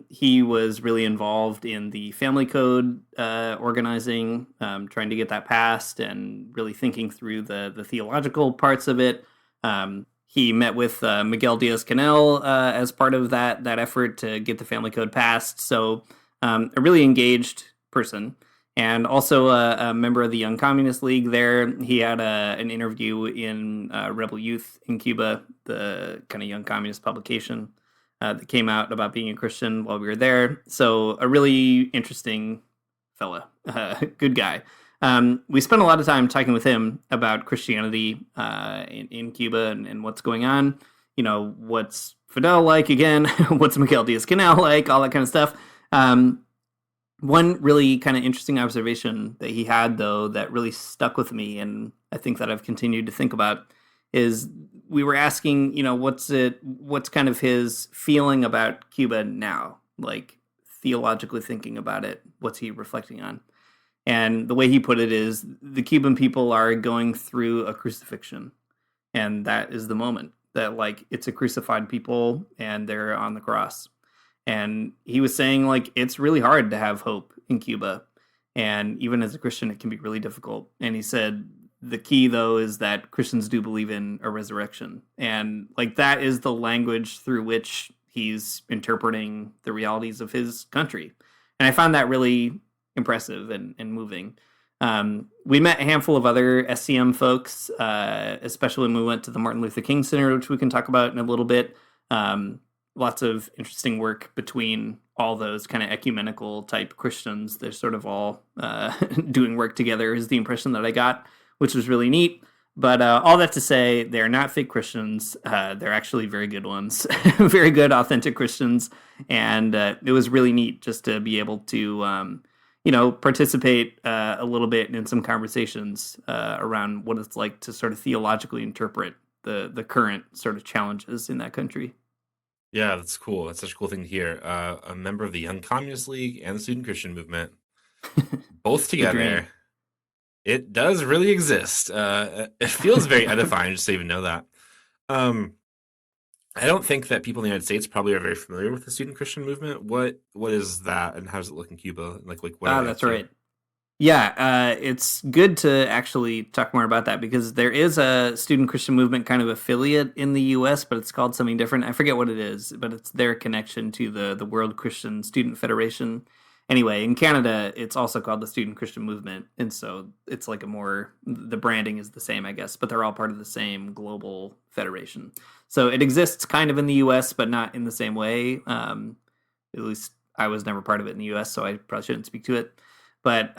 [SPEAKER 9] He was really involved in the family code organizing, trying to get that passed, and really thinking through the theological parts of it. he met with Miguel Diaz-Canel as part of that effort to get the family code passed. So a really engaged person, and also a member of the Young Communist League there. He had an interview in Rebel Youth in Cuba, the kind of Young Communist publication that came out about being a Christian while we were there. So a really interesting fella, good guy. We spent a lot of time talking with him about Christianity in Cuba and what's going on. You know, what's Fidel like again? What's Miguel Diaz-Canel like? All that kind of stuff. One really kind of interesting observation that he had, though, that really stuck with me, and I think that I've continued to think about, is we were asking, you know, what's kind of his feeling about Cuba now, like theologically thinking about it, what's he reflecting on? And the way he put it is the Cuban people are going through a crucifixion, and that is the moment that, like, it's a crucified people and they're on the cross. And he was saying, like, it's really hard to have hope in Cuba. And even as a Christian, it can be really difficult. And he said, the key, though, is that Christians do believe in a resurrection. And, like, that is the language through which he's interpreting the realities of his country. And I found that really impressive and moving. We met a handful of other SCM folks, especially when we went to the Martin Luther King Center, which we can talk about in a little bit. Lots of interesting work between all those kind of ecumenical type Christians. They're sort of all doing work together is the impression that I got, which was really neat. But all that to say, they're not fake Christians. They're actually very good ones, very good, authentic Christians. And it was really neat just to be able to, participate a little bit in some conversations around what it's like to sort of theologically interpret the current sort of challenges in that country.
[SPEAKER 8] Yeah, that's cool. That's such a cool thing to hear. A member of the Young Communist League and the Student Christian Movement, both together. It does really exist. It feels very edifying just to even know that. I don't think that people in the United States probably are very familiar with the Student Christian Movement. What is that, and how does it look in Cuba? Like what?
[SPEAKER 9] That's right. Yeah, it's good to actually talk more about that, because there is a Student Christian Movement kind of affiliate in the U.S., but it's called something different. I forget what it is, but it's their connection to the World Christian Student Federation. Anyway, in Canada, it's also called the Student Christian Movement, and so it's like the branding is the same, I guess, but they're all part of the same global federation. So it exists kind of in the U.S., but not in the same way. At least I was never part of it in the U.S., so I probably shouldn't speak to it. But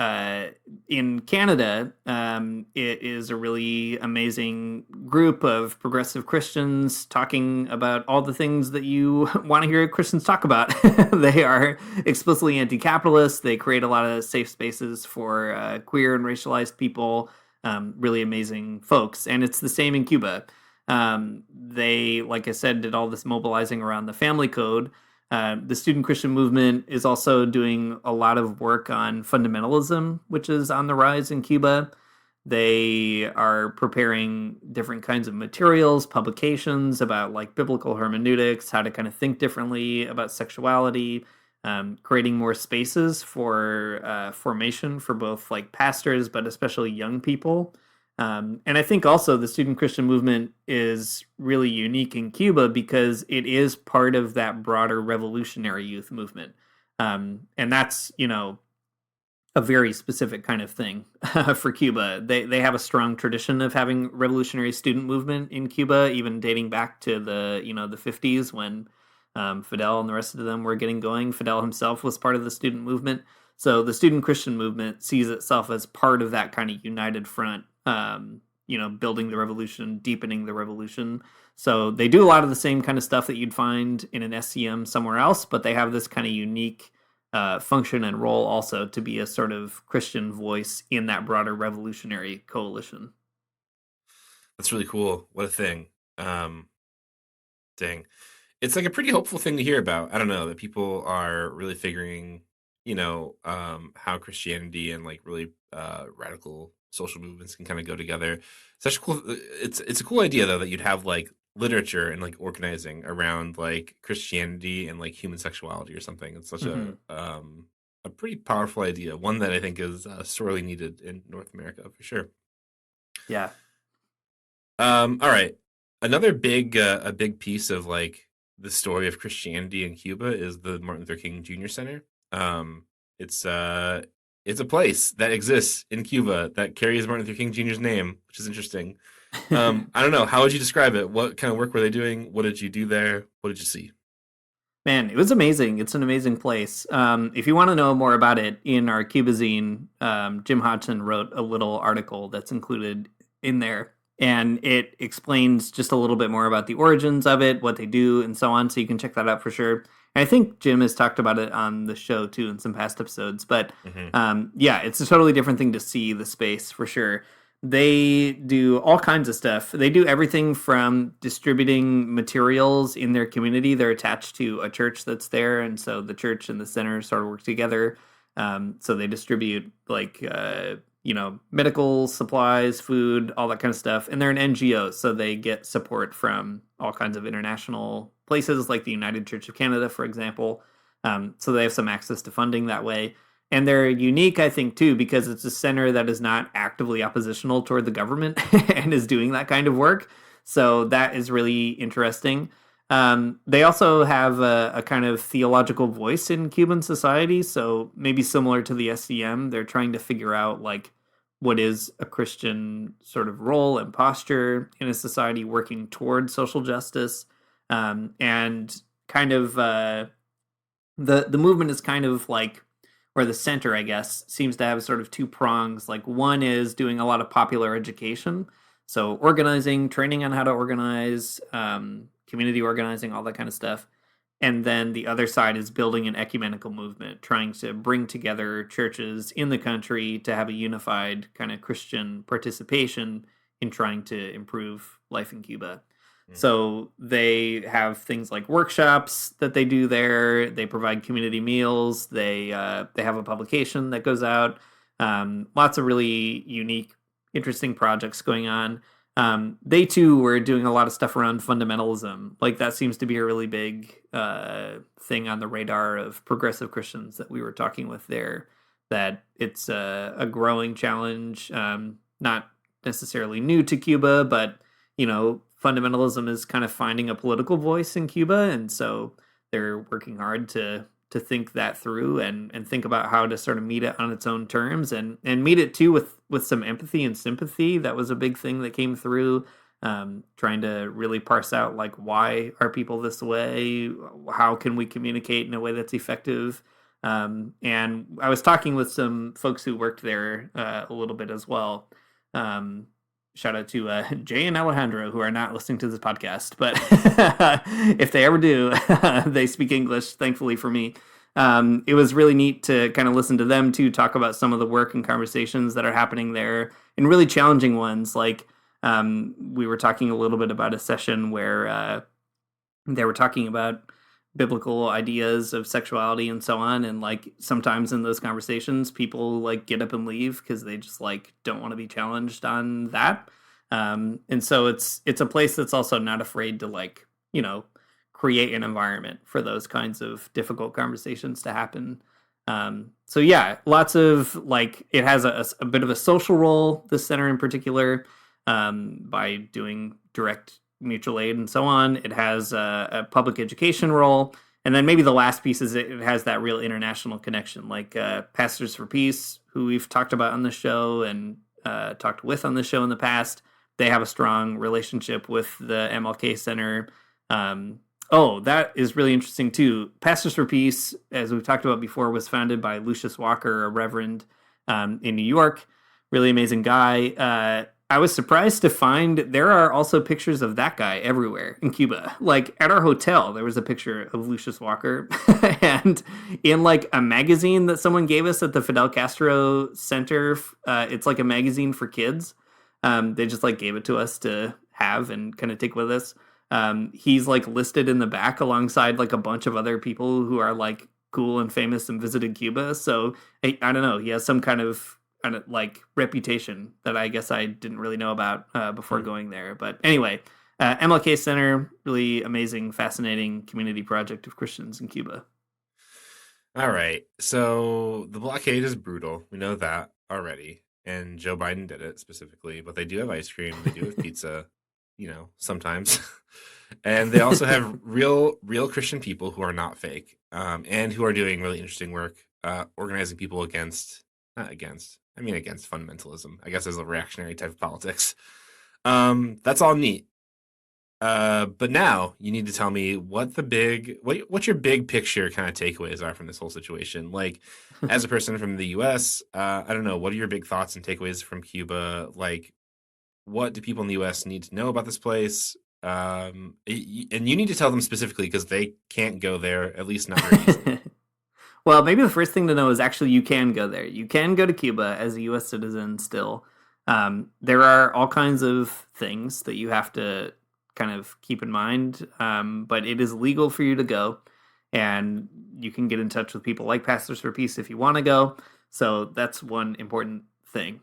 [SPEAKER 9] in Canada, it is a really amazing group of progressive Christians talking about all the things that you want to hear Christians talk about. They are explicitly anti-capitalist. They create a lot of safe spaces for queer and racialized people, really amazing folks. And it's the same in Cuba. They, like I said, did all this mobilizing around the family code. The Student Christian Movement is also doing a lot of work on fundamentalism, which is on the rise in Cuba. They are preparing different kinds of materials, publications about like biblical hermeneutics, how to kind of think differently about sexuality, creating more spaces for formation for both like pastors, but especially young people. And I think also the Student Christian Movement is really unique in Cuba because it is part of that broader revolutionary youth movement. And that's, a very specific kind of thing for Cuba. They have a strong tradition of having revolutionary student movement in Cuba, even dating back to the 50s when Fidel and the rest of them were getting going. Fidel himself was part of the student movement. So the Student Christian Movement sees itself as part of that kind of united front, building the revolution, deepening the revolution. So they do a lot of the same kind of stuff that you'd find in an SCM somewhere else, but they have this kind of unique function and role also to be a sort of Christian voice in that broader revolutionary coalition.
[SPEAKER 8] That's really cool. What a thing. Dang. It's like a pretty hopeful thing to hear about. I don't know, that people are really figuring, how Christianity and like really radical social movements can kind of go together. Such a cool. It's a cool idea though that you'd have like literature and like organizing around like Christianity and like human sexuality or something. It's such a pretty powerful idea. One that I think is sorely needed in North America for sure.
[SPEAKER 9] Yeah.
[SPEAKER 8] All right. Another big a big piece of like the story of Christianity in Cuba is the Martin Luther King Jr. Center. Um, it's it's a place that exists in Cuba that carries Martin Luther King Jr.'s name, which is interesting. I don't know. How would you describe it? What kind of work were they doing? What did you do there? What did you see?
[SPEAKER 9] Man, it was amazing. It's an amazing place. If you want to know more about it, in our Cuba zine, Jim Hodgson wrote a little article that's included in there. And it explains just a little bit more about the origins of it, what they do, and so on. So you can check that out for sure. And I think Jim has talked about it on the show too in some past episodes. But yeah, it's a totally different thing to see the space for sure. They do all kinds of stuff. They do everything from distributing materials in their community. They're attached to a church that's there, and so the church and the center sort of work together. So they distribute like medical supplies, food, all that kind of stuff. And they're an NGO, so they get support from all kinds of international places, like the United Church of Canada, for example. So they have some access to funding that way. And they're unique, I think, too, because it's a center that is not actively oppositional toward the government and is doing that kind of work. So that is really interesting. They also have a kind of theological voice in Cuban society. So maybe similar to the SCM, they're trying to figure out like what is a Christian sort of role and posture in a society working toward social justice. And kind of the movement is kind of like, or the center, I guess, seems to have sort of two prongs. Like one is doing a lot of popular education. So organizing, training on how to organize, community organizing, all that kind of stuff. And then the other side is building an ecumenical movement, trying to bring together churches in the country to have a unified kind of Christian participation in trying to improve life in Cuba. So they have things like workshops that they do there. They provide community meals. They have a publication that goes out. Lots of really unique, interesting projects going on. They too were doing a lot of stuff around fundamentalism. Like that seems to be a really big thing on the radar of progressive Christians that we were talking with there. That it's a growing challenge, not necessarily new to Cuba, but fundamentalism is kind of finding a political voice in Cuba, and so they're working hard to think that through and think about how to sort of meet it on its own terms and meet it too with some empathy and sympathy. That was a big thing that came through, trying to really parse out like, why are people this way? How can we communicate in a way that's effective? And I was talking with some folks who worked there a little bit as well. Shout out to Jay and Alejandro, who are not listening to this podcast, but if they ever do, they speak English, thankfully for me. It was really neat to kind of listen to them too, talk about some of the work and conversations that are happening there, and really challenging ones. Like we were talking a little bit about a session where they were talking about biblical ideas of sexuality and so on, and like sometimes in those conversations people like get up and leave because they just like don't want to be challenged on that, and so it's a place that's also not afraid to like create an environment for those kinds of difficult conversations to happen. So yeah, lots of like, it has a bit of a social role, this center in particular, by doing direct mutual aid and so on. It has a public education role, and then maybe the last piece is it has that real international connection, like Pastors for Peace, who we've talked about on the show and talked with on the show in the past. They have a strong relationship with the MLK Center. That is really interesting too. Pastors for Peace, as we've talked about before, was founded by Lucius Walker, a reverend in New York. Really amazing guy. I was surprised to find there are also pictures of that guy everywhere in Cuba. Like at our hotel, there was a picture of Lucius Walker. And in like a magazine that someone gave us at the Fidel Castro Center, it's like a magazine for kids. They just like gave it to us to have and kind of take with us. He's like listed in the back alongside like a bunch of other people who are like cool and famous and visited Cuba. So I don't know. He has some kind of like reputation that I guess I didn't really know about before going there. But anyway, MLK Center, really amazing, fascinating community project of Christians in Cuba.
[SPEAKER 8] All right. So the blockade is brutal. We know that already. And Joe Biden did it specifically, but they do have ice cream. They do have pizza. sometimes. And they also have real Christian people who are not fake, and who are doing really interesting work, organizing people against fundamentalism, I guess, as a reactionary type of politics. That's all neat. But now you need to tell me what your big picture kind of takeaways are from this whole situation. Like, as a person from the U.S., I don't know, what are your big thoughts and takeaways from Cuba? Like, what do people in the U.S. need to know about this place? And you need to tell them specifically because they can't go there, at least not very easily.
[SPEAKER 9] Well, maybe the first thing to know is actually you can go there. You can go to Cuba as a U.S. citizen still. There are all kinds of things that you have to kind of keep in mind, but it is legal for you to go, and you can get in touch with people like Pastors for Peace if you want to go. So that's one important thing.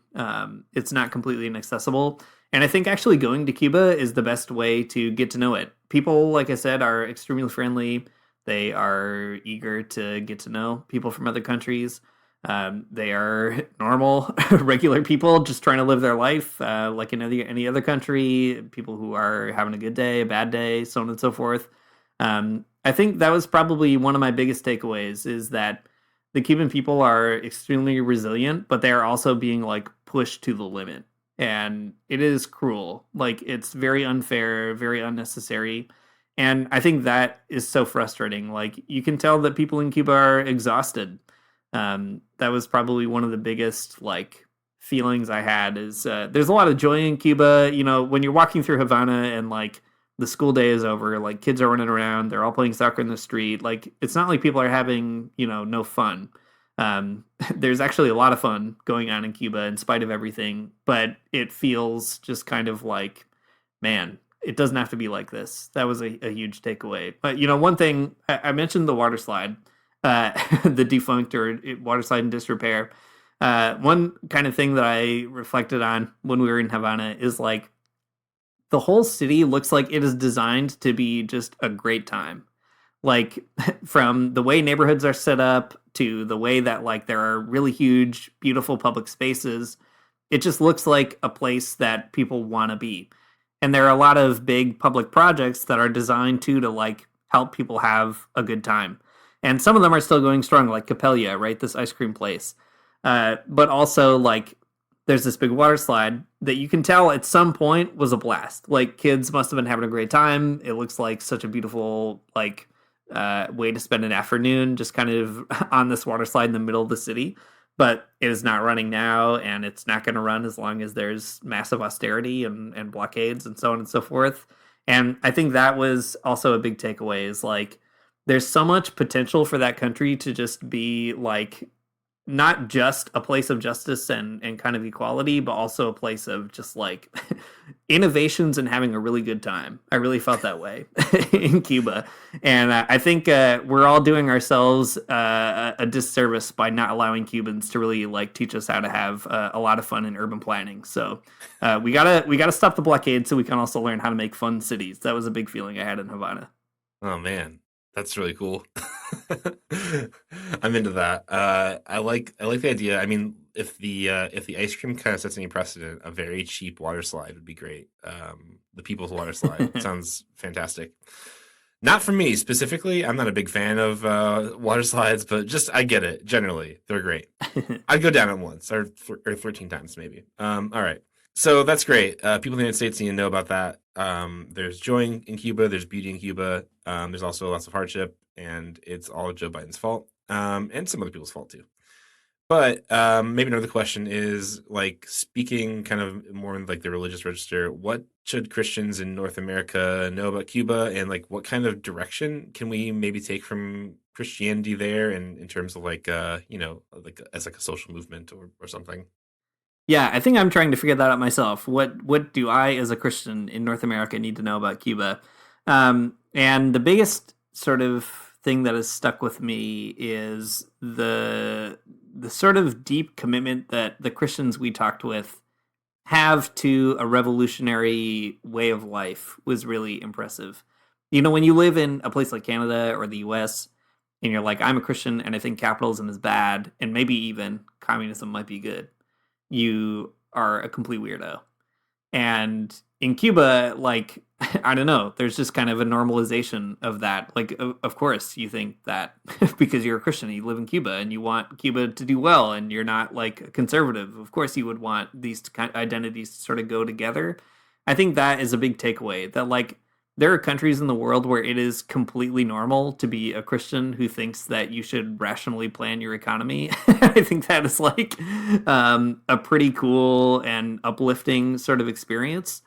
[SPEAKER 9] It's not completely inaccessible. And I think actually going to Cuba is the best way to get to know it. People, like I said, are extremely friendly. They are eager to get to know people from other countries. They are normal, regular people just trying to live their life like in any other country, people who are having a good day, a bad day, so on and so forth. I think that was probably one of my biggest takeaways, is that the Cuban people are extremely resilient, but they are also being like pushed to the limit. And it is cruel. Like, it's very unfair, very unnecessary. And I think that is so frustrating. Like, you can tell that people in Cuba are exhausted. That was probably one of the biggest like feelings I had, is there's a lot of joy in Cuba. When you're walking through Havana and like the school day is over, like kids are running around, they're all playing soccer in the street. Like, it's not like people are having, no fun. There's actually a lot of fun going on in Cuba in spite of everything, but it feels just kind of like, man, it doesn't have to be like this. That was a huge takeaway. But, one thing, I mentioned the water slide, the defunct or water slide in disrepair. One kind of thing that I reflected on when we were in Havana is like, the whole city looks like it is designed to be just a great time. Like, from the way neighborhoods are set up to the way that like there are really huge, beautiful public spaces, it just looks like a place that people want to be. And there are a lot of big public projects that are designed to like help people have a good time. And some of them are still going strong, like Capelia, right? This ice cream place. But also, like, there's this big water slide that you can tell at some point was a blast. Like, kids must have been having a great time. It looks like such a beautiful, like, way to spend an afternoon just kind of on this water slide in the middle of the city. But it is not running now, and it's not going to run as long as there's massive austerity and blockades and so on and so forth. And I think that was also a big takeaway, is like, there's so much potential for that country to just be like not just a place of justice and kind of equality, but also a place of just like innovations and having a really good time. I really felt that way in Cuba. And I think we're all doing ourselves a disservice by not allowing Cubans to really like teach us how to have a lot of fun in urban planning. So we gotta stop the blockade so we can also learn how to make fun cities. That was a big feeling I had in Havana.
[SPEAKER 8] Oh man, that's really cool. I'm into that. I like the idea. I mean, if the ice cream kind of sets any precedent, a very cheap water slide would be great. The People's Water Slide sounds fantastic. Not for me specifically. I'm not a big fan of water slides, but just I get it. Generally, they're great. I'd go down it once or 13 times maybe. All right. So that's great. People in the United States need to know about that. There's joy in Cuba. There's beauty in Cuba. There's also lots of hardship, and it's all Joe Biden's fault, and some other people's fault too. But maybe another question is, like, speaking kind of more in like the religious register, what should Christians in North America know about Cuba, and like what kind of direction can we maybe take from Christianity there, and in terms of like like as like a social movement or something?
[SPEAKER 9] Yeah, I think I'm trying to figure that out myself. What do I, as a Christian in North America, need to know about Cuba? And the biggest sort of thing that has stuck with me is the sort of deep commitment that the Christians we talked with have to a revolutionary way of life was really impressive. When you live in a place like Canada or the US, and you're like, I'm a Christian and I think capitalism is bad, and maybe even communism might be good, you are a complete weirdo. And in Cuba, like, I don't know, there's just kind of a normalization of that. Like, of course, you think that because you're a Christian, you live in Cuba and you want Cuba to do well and you're not like a conservative. Of course, you would want these kind of identities to sort of go together. I think that is a big takeaway, that like there are countries in the world where it is completely normal to be a Christian who thinks that you should rationally plan your economy. I think that is like a pretty cool and uplifting sort of experience.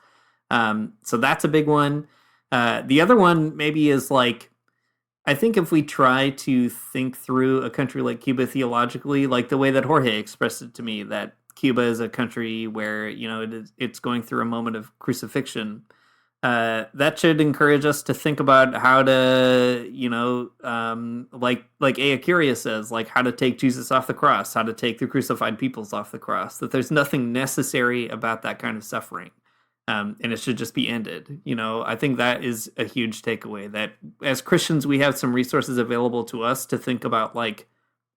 [SPEAKER 9] So that's a big one. The other one maybe is like, I think if we try to think through a country like Cuba theologically, like the way that Jorge expressed it to me, that Cuba is a country where, you know, it's going through a moment of crucifixion. That should encourage us to think about how to, you know, like Ea Curia says, like how to take Jesus off the cross, how to take the crucified peoples off the cross, that there's nothing necessary about that kind of suffering. And it should just be ended. You know, I think that is a huge takeaway, that as Christians, we have some resources available to us to think about like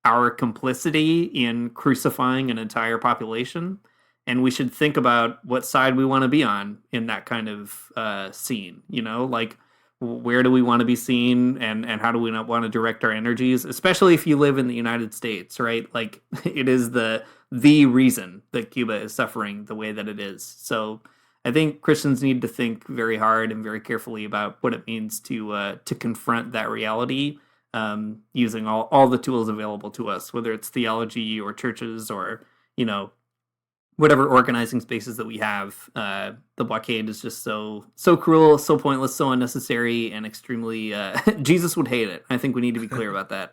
[SPEAKER 9] our complicity in crucifying an entire population. And we should think about what side we want to be on in that kind of scene, you know, like where do we want to be seen and how do we not want to direct our energies, especially if you live in the United States, right? Like it is the reason that Cuba is suffering the way that it is. So I think Christians need to think very hard and very carefully about what it means to confront that reality using all the tools available to us, whether it's theology or churches or, you know, whatever organizing spaces that we have. The blockade is just so cruel, so pointless, so unnecessary, and extremely Jesus would hate it. I think we need to be clear about that.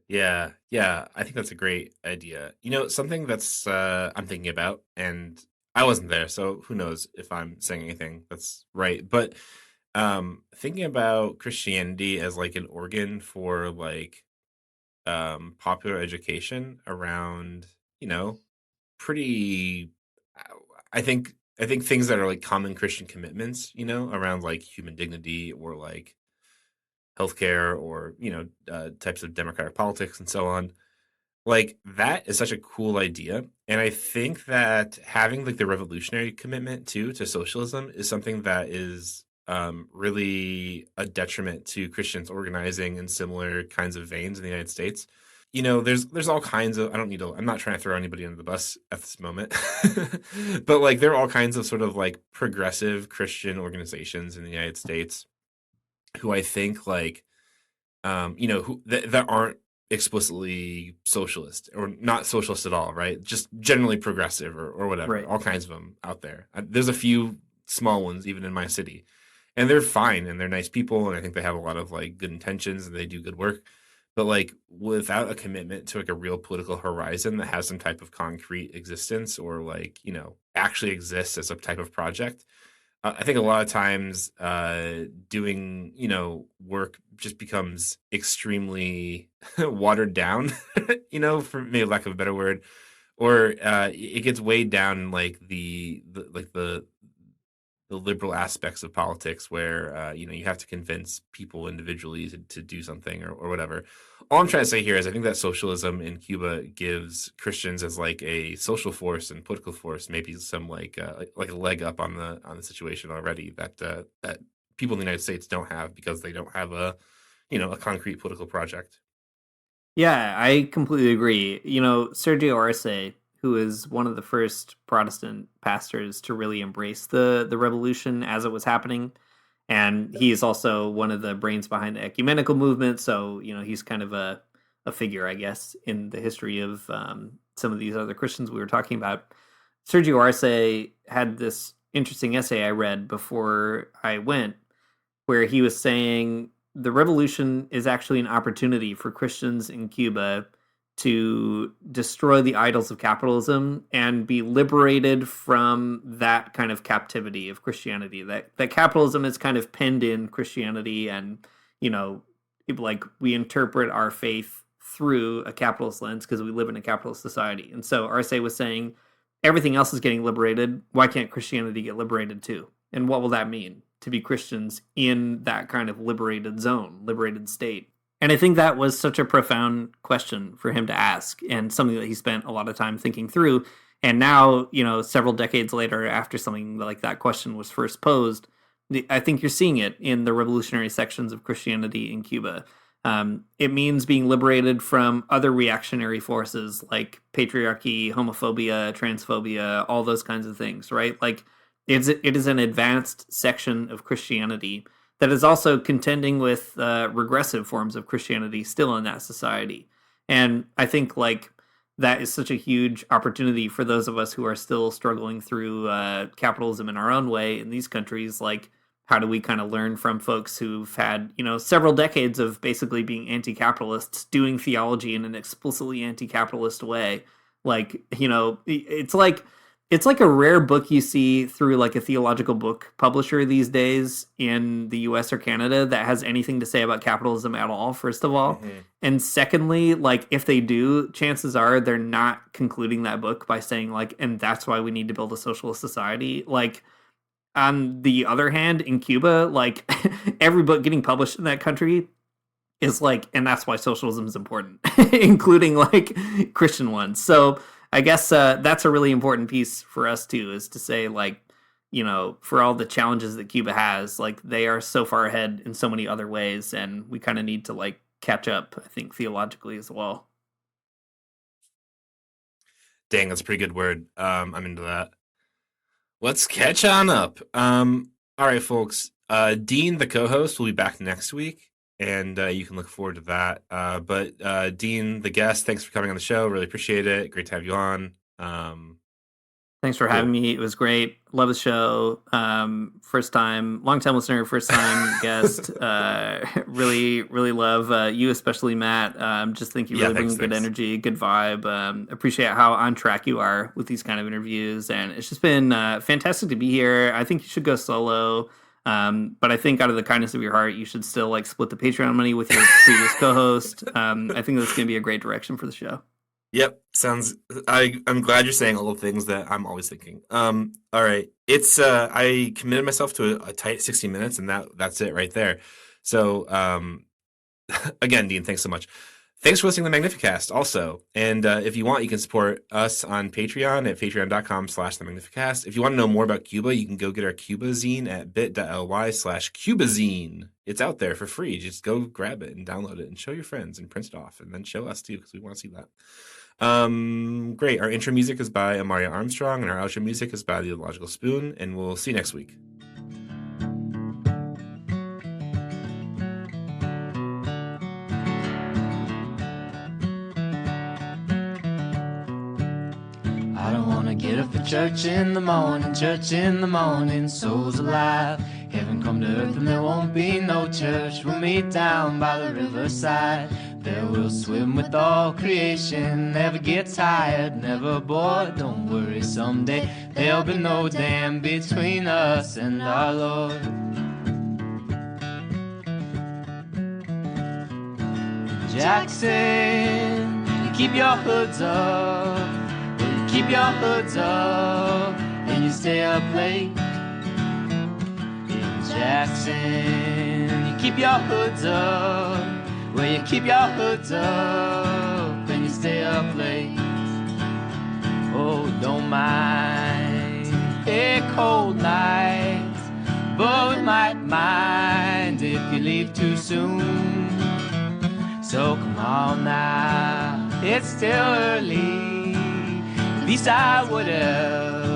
[SPEAKER 8] Yeah, I think that's a great idea. You know, something that's I'm thinking about, and I wasn't there, so who knows if I'm saying anything that's right, but thinking about Christianity as like an organ for like popular education around, you know, pretty I think things that are like common Christian commitments, you know, around like human dignity or like healthcare or, you know, types of democratic politics and so on. Like that is such a cool idea. And I think that having like the revolutionary commitment too to socialism is something that is really a detriment to Christians organizing in similar kinds of veins in the United States. You know, there's all kinds of, I'm not trying to throw anybody under the bus at this moment, but like there are all kinds of sort of like progressive Christian organizations in the United States who I think like, you know, who that aren't explicitly socialist or not socialist at all, right? Just generally progressive or whatever.
[SPEAKER 9] Right.
[SPEAKER 8] All kinds of them out there. There's a few small ones even in my city, and they're fine and they're nice people, and I think they have a lot of like good intentions and they do good work. But like without a commitment to like a real political horizon that has some type of concrete existence or like, you know, actually exists as a type of project, I think a lot of times doing, you know, work just becomes extremely watered down, you know, for maybe lack of a better word, or it gets weighed down in like the liberal aspects of politics where, you know, you have to convince people individually to do something or whatever. All I'm trying to say here is I think that socialism in Cuba gives Christians as like a social force and political force, maybe some like a leg up on the situation already that that people in the United States don't have because they don't have a, you know, a concrete political project.
[SPEAKER 9] Yeah, I completely agree. You know, Sergio Arce, who is one of the first Protestant pastors to really embrace the revolution as it was happening. And he is also one of the brains behind the ecumenical movement. So, you know, he's kind of a figure, I guess, in the history of some of these other Christians we were talking about. Sergio Arce had this interesting essay I read before I went, where he was saying the revolution is actually an opportunity for Christians in Cuba to destroy the idols of capitalism and be liberated from that kind of captivity of Christianity, that capitalism is kind of penned in Christianity, and, you know, like we interpret our faith through a capitalist lens because we live in a capitalist society. And so Arce was saying everything else is getting liberated. Why can't Christianity get liberated too? And what will that mean to be Christians in that kind of liberated zone, liberated state? And I think that was such a profound question for him to ask, and something that he spent a lot of time thinking through. And now, several decades later, after something like that question was first posed, I think you're seeing it in the revolutionary sections of Christianity in Cuba. It means being liberated from other reactionary forces like patriarchy, homophobia, transphobia, all those kinds of things, right? Like it is an advanced section of Christianity that is also contending with regressive forms of Christianity still in that society. And I think like that is such a huge opportunity for those of us who are still struggling through capitalism in our own way in these countries. Like, how do we kind of learn from folks who've had, several decades of basically being anti-capitalists, doing theology in an explicitly anti-capitalist way? Like, it's like a rare book you see through like a theological book publisher these days in the US or Canada that has anything to say about capitalism at all, first of all. Mm-hmm. And secondly, like if they do, chances are they're not concluding that book by saying like, and that's why we need to build a socialist society. Like, on the other hand, in Cuba, like every book getting published in that country is like, and that's why socialism is important, including like Christian ones. So I guess that's a really important piece for us too, is to say like, for all the challenges that Cuba has, like they are so far ahead in so many other ways, and we kind of need to like catch up, I think, theologically as well.
[SPEAKER 8] Dang, that's a pretty good word. I'm into that. Let's catch on up. All right, folks. Dean, the co-host, will be back next week, and you can look forward to that. But Dean, the guest, thanks for coming on the show. Really appreciate it. Great to have you on.
[SPEAKER 9] Thanks for having me. It was great. Love the show. First time, long-time listener, first-time guest. Really, really love you, especially Matt. Just think you really bring good energy, good vibe. Appreciate how on track you are with these kind of interviews. And it's just been fantastic to be here. I think you should go solo. But I think out of the kindness of your heart, you should still like split the Patreon money with your previous co-host. I think that's going to be a great direction for the show.
[SPEAKER 8] Yep, sounds. I'm glad you're saying all the things that I'm always thinking. All right, it's. I committed myself to a tight 60 minutes, and that's it right there. So, again, Dean, thanks so much. Thanks for listening to the Magnificast also. And if you want, you can support us on Patreon at patreon.com/the Magnificast. If you want to know more about Cuba, you can go get our Cuba zine at bit.ly/CubaZine. It's out there for free. Just go grab it and download it and show your friends and print it off and then show us too, because we want to see that. Great. Our intro music is by Amaria Armstrong, and our outro music is by The Illogical Spoon, and we'll see you next week.
[SPEAKER 10] I don't wanna get up for church in the morning, souls alive. Heaven come to earth and there won't be no church. We'll meet down by the riverside. There we'll swim with all creation. Never get tired, never bored. Don't worry, someday there'll be no dam between us and our Lord. Jackson, keep your hoods up. Keep your hoods up and you stay up late. In Jackson, you keep your hoods up. Well, you keep your hoods up and you stay up late. Oh, don't mind a cold night, but we might mind if you leave too soon. So come on now, it's still early. At least I would have